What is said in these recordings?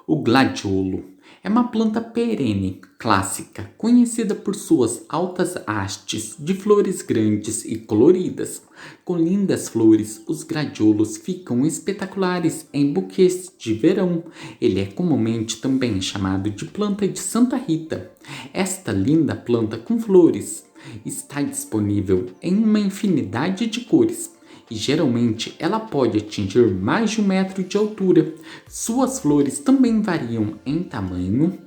O gladiolo é uma planta perene, clássica, conhecida por suas altas hastes de flores grandes e coloridas. Com lindas flores, os gladiolos ficam espetaculares em buquês de verão. Ele é comumente também chamado de planta de Santa Rita. Esta linda planta com flores está disponível em uma infinidade de cores e geralmente ela pode atingir mais de 1 metro de altura. Suas flores também variam em tamanho,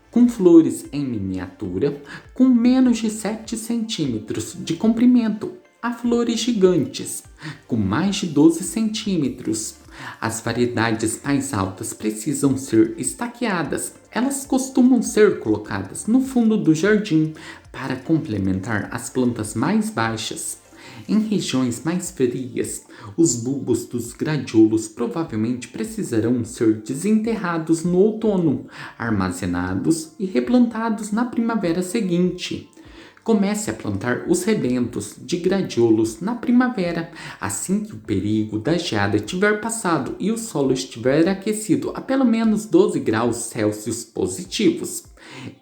com flores em miniatura, com menos de 7 centímetros de comprimento, a flores gigantes, com mais de 12 centímetros. As variedades mais altas precisam ser estaqueadas. Elas costumam ser colocadas no fundo do jardim para complementar as plantas mais baixas. Em regiões mais frias, os bulbos dos gladiolos provavelmente precisarão ser desenterrados no outono, armazenados e replantados na primavera seguinte. Comece a plantar os rebentos de gladiolos na primavera, assim que o perigo da geada tiver passado e o solo estiver aquecido a pelo menos 12 graus Celsius positivos.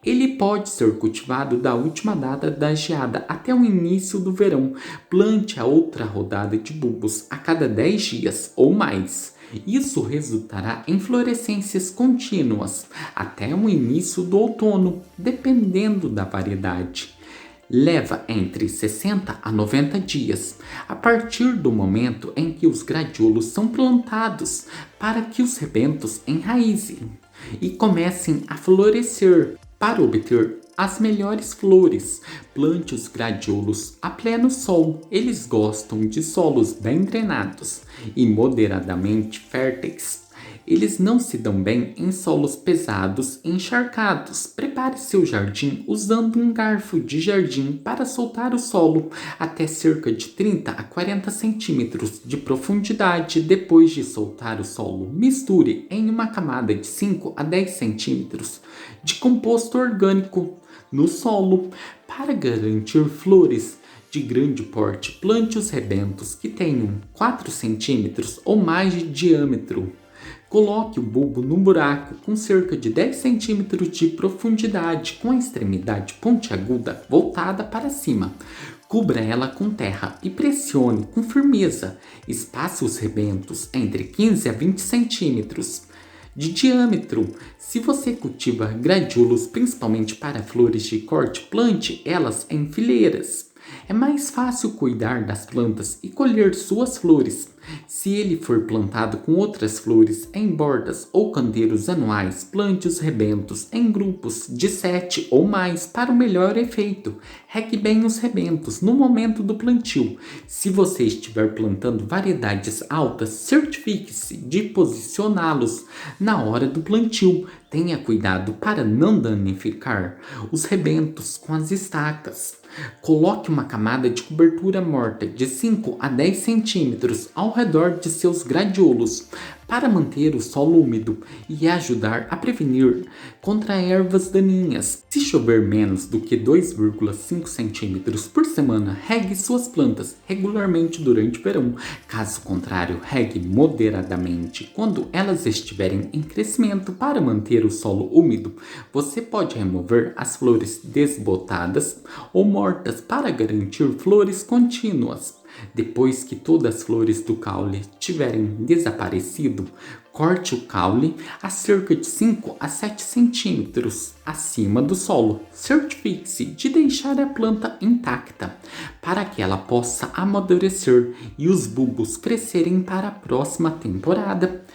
Ele pode ser cultivado da última data da geada até o início do verão. Plante a outra rodada de bulbos a cada 10 dias ou mais. Isso resultará em florescências contínuas até o início do outono, dependendo da variedade. Leva entre 60 a 90 dias, a partir do momento em que os gladiolos são plantados, para que os rebentos enraizem e comecem a florescer. Para obter as melhores flores, plante os gladiolos a pleno sol. Eles gostam de solos bem drenados e moderadamente férteis. Eles não se dão bem em solos pesados e encharcados. Prepare seu jardim usando um garfo de jardim para soltar o solo até cerca de 30 a 40 centímetros de profundidade. Depois de soltar o solo, misture em uma camada de 5 a 10 centímetros de composto orgânico no solo. Para garantir flores de grande porte, plante os rebentos que tenham 4 centímetros ou mais de diâmetro. Coloque o bulbo num buraco com cerca de 10 centímetros de profundidade, com a extremidade pontiaguda voltada para cima. Cubra ela com terra e pressione com firmeza. Espace os rebentos entre 15 a 20 centímetros de diâmetro. Se você cultiva gladiolos principalmente para flores de corte, plante elas em fileiras. É mais fácil cuidar das plantas e colher suas flores. Se ele for plantado com outras flores em bordas ou canteiros anuais, plante os rebentos em grupos de 7 ou mais para o melhor efeito. Regue bem os rebentos no momento do plantio. Se você estiver plantando variedades altas, certifique-se de posicioná-los na hora do plantio. Tenha cuidado para não danificar os rebentos com as estacas. Coloque uma camada de cobertura morta de 5 a 10 centímetros ao redor de seus gladiolos para manter o solo úmido e ajudar a prevenir contra ervas daninhas. Se chover menos do que 2,5 centímetros por semana, regue suas plantas regularmente durante o verão. Caso contrário, regue moderadamente quando elas estiverem em crescimento para manter o solo úmido. Você pode remover as flores desbotadas ou mortas para garantir flores contínuas. Depois que todas as flores do caule tiverem desaparecido, corte o caule a cerca de 5 a 7 centímetros acima do solo. Certifique-se de deixar a planta intacta para que ela possa amadurecer e os bulbos crescerem para a próxima temporada.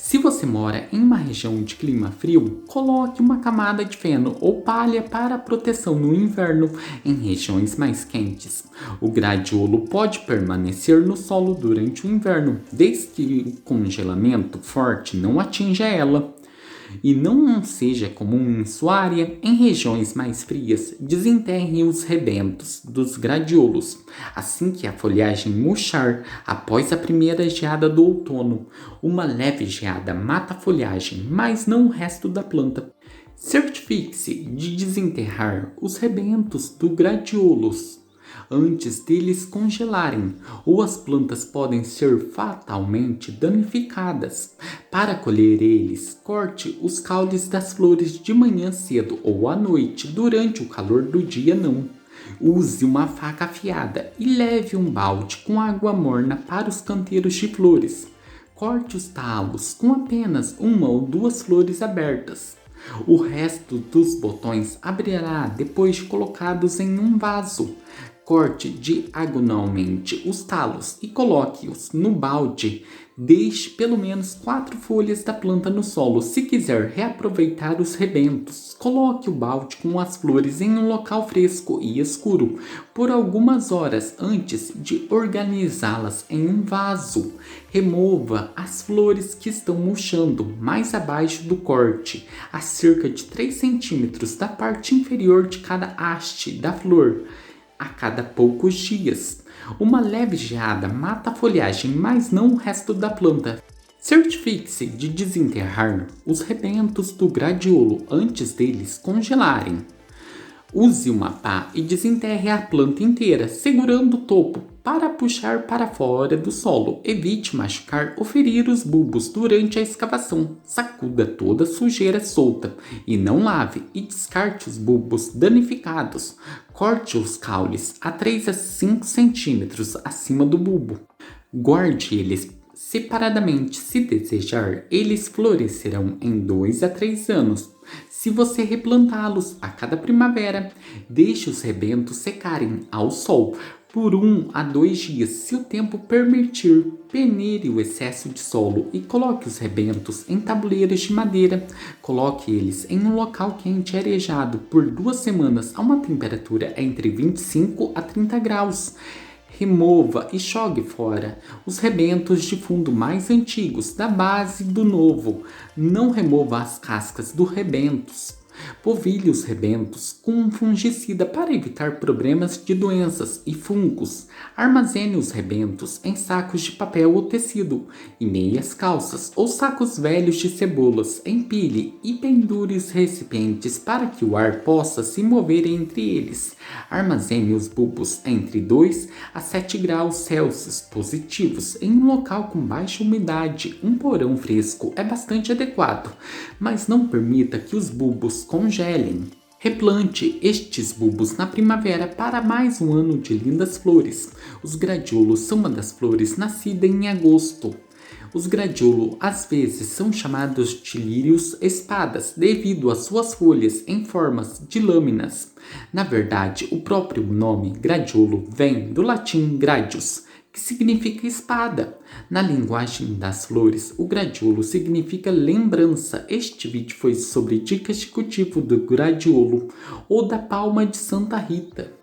Se você mora em uma região de clima frio, coloque uma camada de feno ou palha para proteção no inverno. Em regiões mais quentes, o gladiolo pode permanecer no solo durante o inverno, desde que o congelamento forte não atinja ela e não seja comum em sua área. Em regiões mais frias, desenterre os rebentos dos gladiolos assim que a folhagem murchar após a primeira geada do outono. Uma leve geada mata a folhagem, mas não o resto da planta. Certifique-se de desenterrar os rebentos do gladiolos antes deles congelarem, ou as plantas podem ser fatalmente danificadas. Para colher eles, corte os caules das flores de manhã cedo ou à noite, durante o calor do dia não. Use uma faca afiada e leve um balde com água morna para os canteiros de flores. Corte os talos com apenas uma ou duas flores abertas. O resto dos botões abrirá depois de colocados em um vaso. Corte diagonalmente os talos e coloque-os no balde. Deixe pelo menos 4 folhas da planta no solo. Se quiser reaproveitar os rebentos, coloque o balde com as flores em um local fresco e escuro por algumas horas antes de organizá-las em um vaso. Remova as flores que estão murchando mais abaixo do corte, a cerca de 3 centímetros da parte inferior de cada haste da flor, a cada poucos dias. Uma leve geada mata a folhagem, mas não o resto da planta. Certifique-se de desenterrar os rebentos do gradiolo antes deles congelarem. Use uma pá e desenterre a planta inteira, segurando o topo para puxar para fora do solo. Evite machucar ou ferir os bulbos durante a escavação. Sacuda toda a sujeira solta e não lave e descarte os bulbos danificados. Corte os caules a 3 a 5 centímetros acima do bulbo. Guarde eles separadamente. Se desejar, eles florescerão em 2 a 3 anos. Se você replantá-los a cada primavera, deixe os rebentos secarem ao sol por 1 a 2 dias. Se o tempo permitir, peneire o excesso de solo e coloque os rebentos em tabuleiros de madeira. Coloque eles em um local quente e arejado por 2 semanas a uma temperatura entre 25 a 30 graus. Remova e jogue fora os rebentos de fundo mais antigos da base do novo. Não remova as cascas dos rebentos. Polvilhe os rebentos com um fungicida para evitar problemas de doenças e fungos. Armazene os rebentos em sacos de papel ou tecido, e meias calças ou sacos velhos de cebolas. Empilhe e pendure os recipientes para que o ar possa se mover entre eles. Armazene os bulbos entre 2 a 7 graus Celsius positivos em um local com baixa umidade. Um porão fresco é bastante adequado, mas não permita que os bulbos congelem. Replante estes bulbos na primavera para mais um ano de lindas flores. Os gradiolos são uma das flores nascidas em agosto. Os gradiolos às vezes são chamados de lírios espadas devido às suas folhas em formas de lâminas. Na verdade, o próprio nome gradiolo vem do latim gradius, que significa espada. Na linguagem das flores, o gradiolo significa lembrança. Este vídeo foi sobre dicas de cultivo do gradiolo ou da palma de Santa Rita.